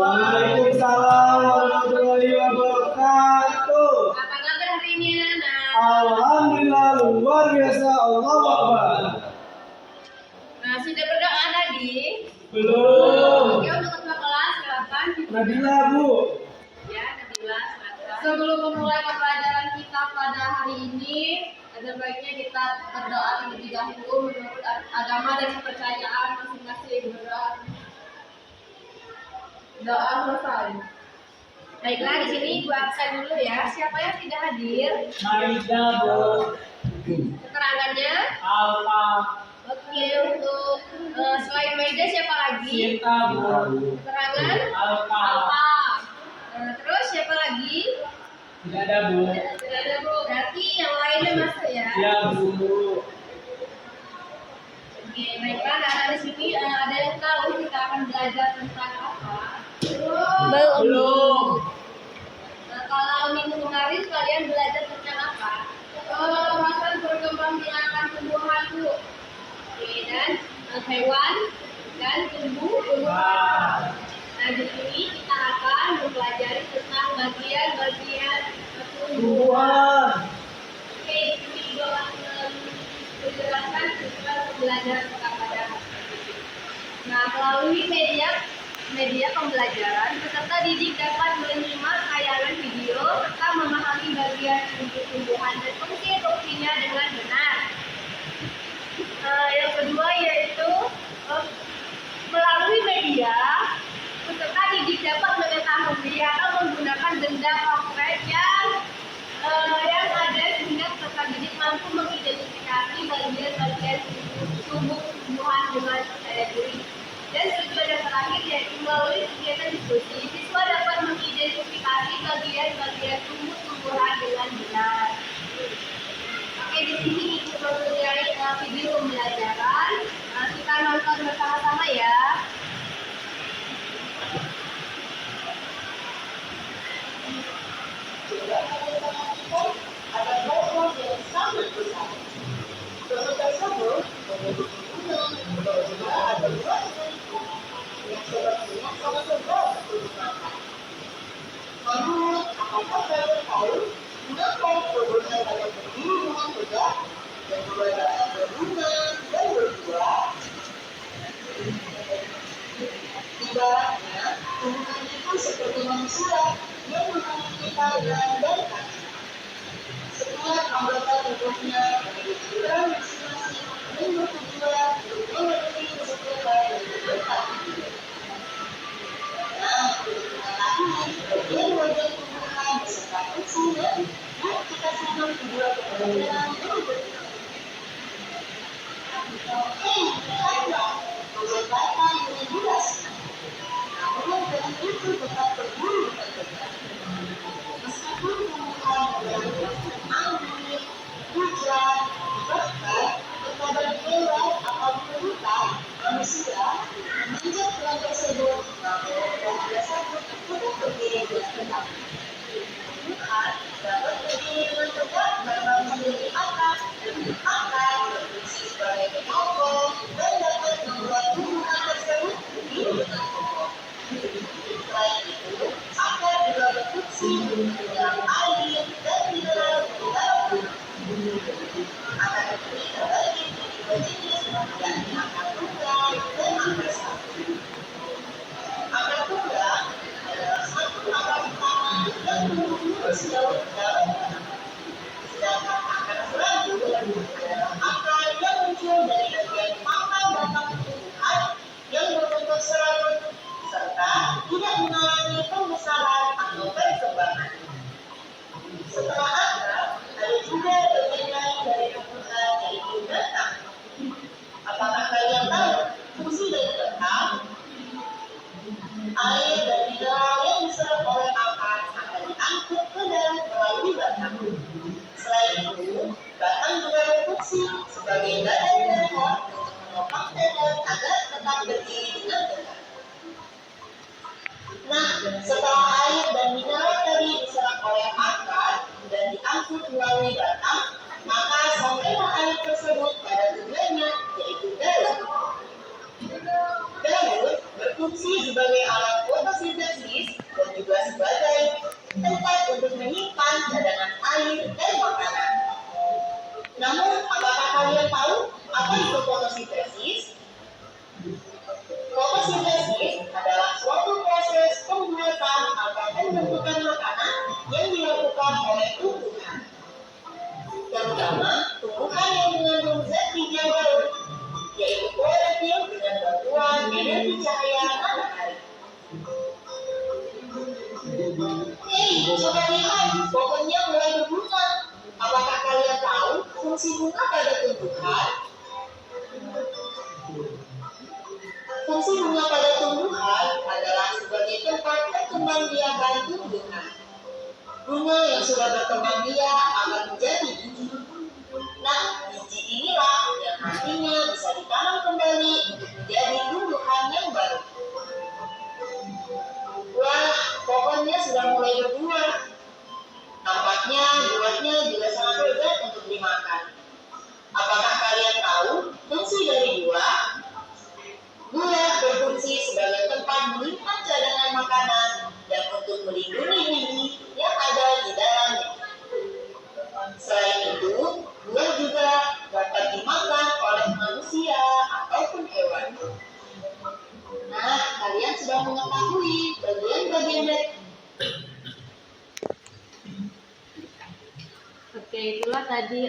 Waalaikumsalam warahmatullahi wabarakatuh. Apa kabar hari ini anak? Alhamdulillah luar biasa. Allahu Akbar. Nah, sudah berdoa tadi? Belum. Oke, untuk ketua kelas silakan. Nabila Bu. Ya, Nabila silakan. Sebelum memulai pembelajaran kita pada hari ini, ada baiknya kita berdoa terlebih dahulu menurut agama dan kepercayaan masing-masing. Doa selesai. Baiklah, di sini Ibu absen dulu ya. Siapa yang tidak hadir? Maida Bu. Keterangannya? Alfa. Oke, untuk selain Maida siapa lagi? Cinta Bu. Keterangan? Alfa. Alfa. Terus siapa lagi? Tidak ada Bu. Tidak ada Bu. Berarti yang lainnya masuk ya? Ya Bu. Oke, baiklah. Nah, di sini ada yang tahu kita akan belajar tentang apa? Belum. Kalau minggu kemarin kalian belajar tentang apa? Kawasan berkembang biakan tumbuhan Bu. Oke, dan hewan dan tumbuh-tumbuhan. Nah, di sini kita akan mempelajari tentang bagian-bagian tumbuhan. Oke, di sini Ibu akan menjelaskan tentang pembelajaran kita pada hari ini. Nah, melalui media pembelajaran, peserta didik dapat menyimak tayangan video serta memahami bagian tumbuh-tumbuhan dan fungsi-fungsinya dengan benar. Yang kedua yaitu melalui media, peserta didik dapat mengetahui atau menggunakan benda konkret yang ada sehingga peserta didik mampu mengidentifikasi bagian-bagian tumbuh-tumbuhan dengan percaya diri. Dan tujuan yang terakhir yaitu melalui kegiatan diskusi, siswa dapat mengidentifikasi bagian-bagian tumbuh-tumbuhan dengan benar. Oke, di sini Ibu mempunyai video pembelajaran. Kita nonton bersama-sama ya. Ada program yang sangat besar. Program tersebut ada dua yang sebenarnya sangat berbeda digunakan. Menurut apakah kalian tahu mengapa berbunga pada berdiri dengan tegak dan keberadaan berbunga dan berbuah? Ibaratnya, tumbuhan itu seperti manusia yang memiliki tangan dan kaki. Setiap anggota tubuhnya memiliki peran masing-masing dan bertujuan untuk memenuhi kebutuhan dan kebutuhan hidup. Nah, untuk mengetahui bagian-bagian tumbuhan beserta fungsinya, yuk kita simak video pembelajaran berikut ini. Oke, lihatlah bagaimana ini jelas. Namun dari itu tetap berburu terdekat. Meskipun tumbuhan memiliki angin, hujan, bahkan terkadang hewan atau binatang, manusia memanjat bulan tersebut, namun pada satu tetap berdiri dengan tegak. Tumbuhan dapat berdiri dengan tegak karena memiliki akar, akar berfungsi sebagai penyokong dan dapat membuat tumbuhan tersebut berdiri dengan kokoh. Selain itu, akar juga berfungsi menyerap air dan mineral ke dalam tanah. Akar ini terbagi menjadi dua jenis, yakni akar tunggal dan akar satu. Akar tunggal adalah satu akar utama yang tumbuh sejauh ke dalam tanah. Sedangkan akar serabut adalah akar yang muncul dari bagian pangkal batang tumbuhan yang berbentuk serabut serta tidak mengalami pembesaran atau perkembangan. Setelah akar, ada juga bagian lain dari tumbuhan yaitu batang. Apakah kalian tahu fungsi dari batang? Air dan mineral yang diserap oleh akar akan diangkut ke dalam melalui batang. Selain itu, batang juga berfungsi sebagai badan pokok untuk menopang tendon agar tetap berdiri dengan tegak. Nah, setelah air dan mineral tadi diserap oleh akar dan diangkut melalui batang, maka sampailah air tersebut pada tujuannya, yaitu daun. Daun berfungsi berfungsi sebagai alat fotosintesis dan juga sebagai tempat untuk menyimpan cadangan air dan makanan. Namun, apakah kalian tahu apa itu fotosintesis? Fotosintesis adalah suatu proses pembuatan atau pembentukan makanan yang dilakukan oleh tumbuhan, terutama tumbuhan yang mengandung zat hijau, yaitu klorofil dengan bantuan energi cahaya matahari. Coba lihat, pohonnya mulai berbunga. Apakah kalian tahu fungsi bunga pada tumbuhan? Fungsi bunga pada tumbuhan adalah sebagai tempat perkembangbiakan tumbuhan. Bunga yang sudah berkembang biak akan menjadi biji. Nah, biji inilah yang nantinya bisa ditanam kembali untuk menjadi tumbuhan yang baru. Wah, pohonnya sudah mulai berbuah. Nampaknya buahnya juga sangat lezat untuk dimakan. Apakah kalian tahu fungsi dari buah? Buah berfungsi sebagai tempat menyimpan cadangan makanan dan untuk melindungi biji yang ada di dalamnya. Selain itu, buah juga dapat dimakan oleh manusia ataupun hewan. Nah, kalian sudah mengetahui bagian-bagian dari... Oke, itulah tadi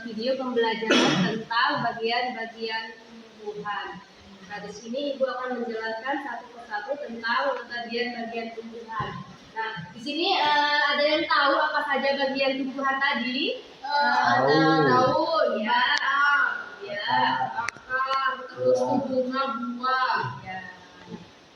video pembelajaran tentang bagian-bagian tumbuhan. Nah, di sini Ibu akan menjelaskan satu persatu tentang bagian-bagian tumbuhan. Nah, di sini ada yang tahu apa saja bagian tumbuhan tadi? Ada daun, ya, akar, terus bunga, buah, ya.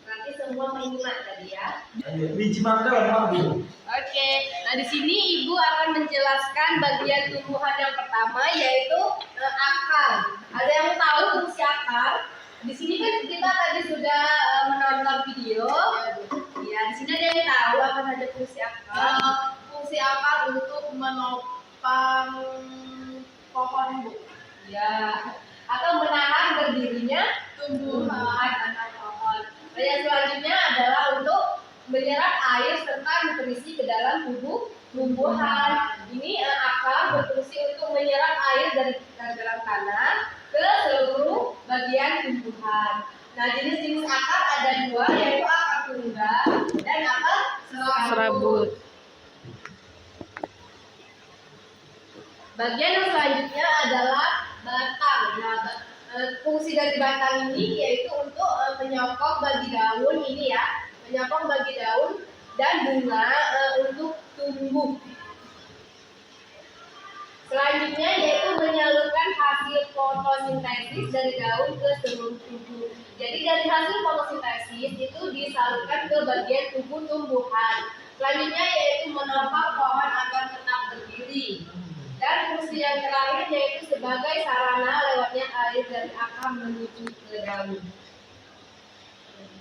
Berarti semua menyimak tadi ya. Biji mangga apa, Bu? Oke, nah di sini Ibu akan menjelaskan bagian tumbuhan yang pertama yaitu akar. Ada yang tahu fungsi akar? Di sini kan kita tadi sudah menonton video. Ya, di sini ada yang tahu apa saja fungsi akar? Fungsi akar untuk menopang pohon, Bu. Ya, atau menahan berdirinya tumbuhan atau pohon. Nah, yang selanjutnya adalah untuk menyerap air serta nutrisi ke dalam tubuh tumbuhan. Ini akar berfungsi untuk menyerap air dari dalam tanah ke seluruh bagian tumbuhan. Nah, jenis-jenis akar ada dua, yaitu akar tunggal dan akar serabut. Bagian yang selanjutnya adalah batang. Nah, fungsi dari batang ini yaitu untuk menyokong bagi daun ini ya, menyokong bagi daun dan bunga untuk tumbuh. Selanjutnya yaitu menyalurkan hasil fotosintesis dari daun ke seluruh tubuh. Jadi dari hasil fotosintesis itu disalurkan ke bagian tubuh tumbuhan. Selanjutnya yaitu menopang pohon agar tetap berdiri. Dan fungsi yang terakhir yaitu sebagai sarana lewatnya air dari akar menuju ke daun.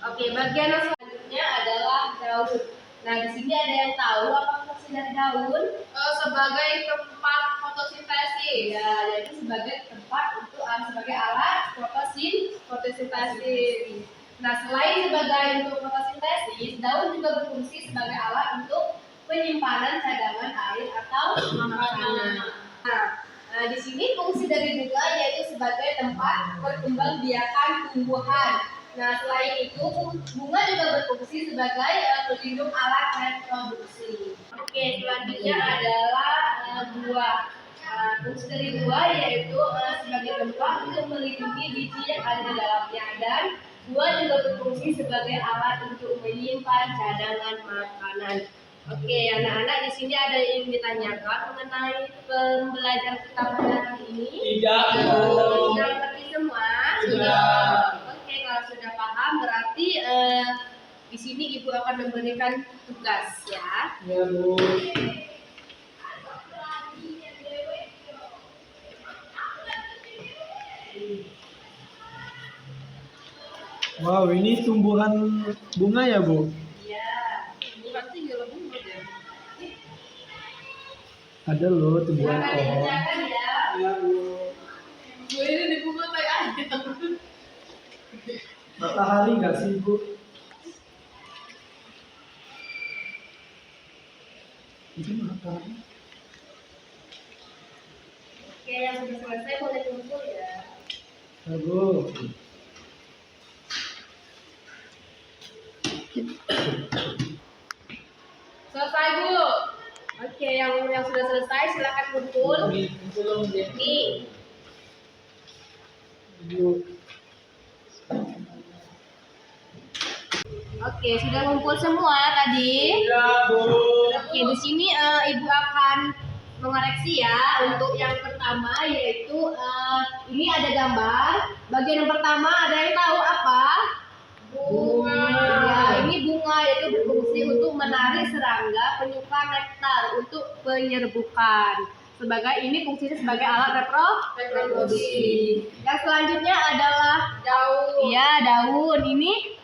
Oke, bagian yang selanjutnya adalah daun. Nah, di sini ada yang tahu apa fungsi dari daun? Sebagai tempat fotosintesis. Ya, yaitu sebagai tempat untuk sebagai alat fotosintesis. Nah, selain sebagai untuk fotosintesis, daun juga berfungsi sebagai alat untuk penyimpanan cadangan air atau makanan. Nah, di sini fungsi dari bunga yaitu sebagai tempat perkembangbiakan tumbuhan. Nah, selain itu bunga juga berfungsi sebagai pelindung alat reproduksi. Oke, selanjutnya adalah buah. Fungsi dari buah yaitu sebagai tempat untuk melindungi biji yang ada di dalamnya, dan buah juga berfungsi sebagai alat untuk menyimpan cadangan makanan. Oke, anak-anak, di sini ada yang ingin ditanyakan mengenai pembelajaran kita pada hari ini? Tidak, Bu. Sudah ngerti semua? Sudah. Oke, kalau sudah paham berarti di sini Ibu akan memberikan tugas ya. Ya, Bu. Wow, ini tumbuhan bunga ya, Bu? Iya. Berarti juga bunga deh. Ada loh tumbuhan Silakan pohon. dikerjakan ya. Ya, Bu. Gue ini di bunga kayak aja. Matahari nggak sih, Bu? Itu apa? Oke, yang sudah selesai boleh kumpul ya. Bagus. Selesai Bu. Oke, yang sudah selesai silakan kumpul. Nih. Oke, sudah kumpul semua tadi. Ya, Bu. Oke, di sini Ibu akan mengoreksi ya untuk yang pertama yaitu ini ada gambar. Bagian yang pertama ada yang tahu apa? Bunga. Ya, ini bunga yaitu berfungsi untuk menarik serangga penyuka nektar untuk penyerbukan. Ini fungsinya sebagai alat reproduksi. Yang selanjutnya adalah Daun. ya daun. Ini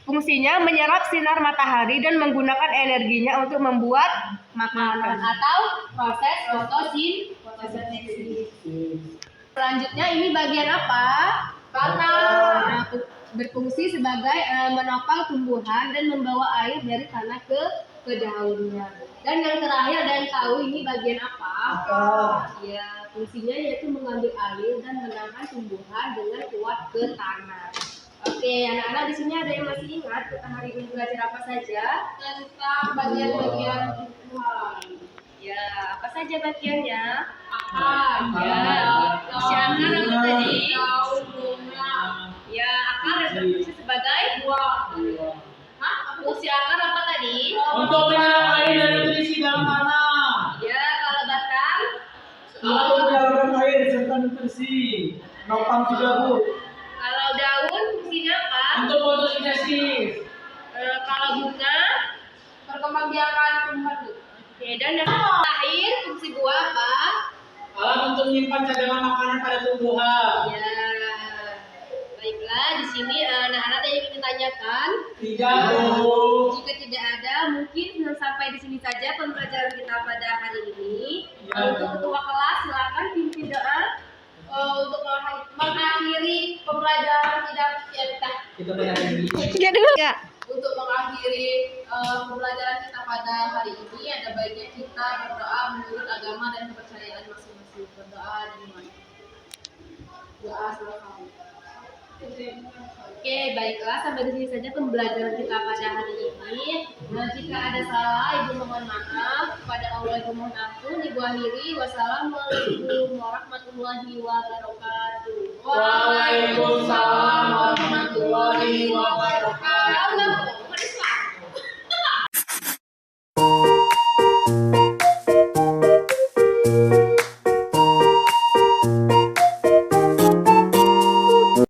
fungsinya menyerap sinar matahari dan menggunakan energinya untuk membuat makanan atau proses fotosintesis. Selanjutnya ini bagian apa? Batang. Nah, berfungsi sebagai menopang tumbuhan dan membawa air dari tanah ke daunnya. Dan yang terakhir dan tahu ini bagian apa? Ya, fungsinya yaitu mengambil air dan menahan tumbuhan dengan kuat ke tanah. Oke, anak-anak di sini ada yang masih ingat kita hari ini belajar apa saja? Tentang bagian-bagian tumbuhan. Ya, apa saja bagiannya? Akar. Ya, si akar apa tadi? Daun, bunga. Ya, akar berfungsi sebagai Buah. hah? Fungsi akar apa tadi? Untuk menyerap air dari nutrisi dalam tanah. Ya, kalau batang? Untuk menyalurkan air serta nutrisi. Nopang juga, Bu. Kalau daun fungsinya apa? Untuk fotosintesis. Kalau bunga? Perkembangbiakan tumbuhan Bu. Oke, dan yang terakhir fungsi buah apa? Alat untuk menyimpan cadangan makanan pada tumbuhan. Ya, baiklah. Di sini anak-anak ada yang ingin ditanyakan. Tidak, Bu. Jika tidak ada, mungkin sampai di sini saja pembelajaran kita pada hari ini. Ya. Untuk ketua kelas, silakan pimpin doa. Untuk mengakhiri pembelajaran Kita berakhir. untuk mengakhiri pembelajaran kita pada hari ini ada baiknya kita berdoa menurut agama dan kepercayaan masing-masing. Berdoa dimulai. Doa selesai. Oke, baiklah. Sampai di sini saja pembelajaran kita pada hari ini. Dan jika ada salah, Ibu mohon maaf. Kepada Allah Ibu mohon ampun. Ibu akhiri. Wassalamualaikum warahmatullahi wabarakatuh. Waalaikumsalam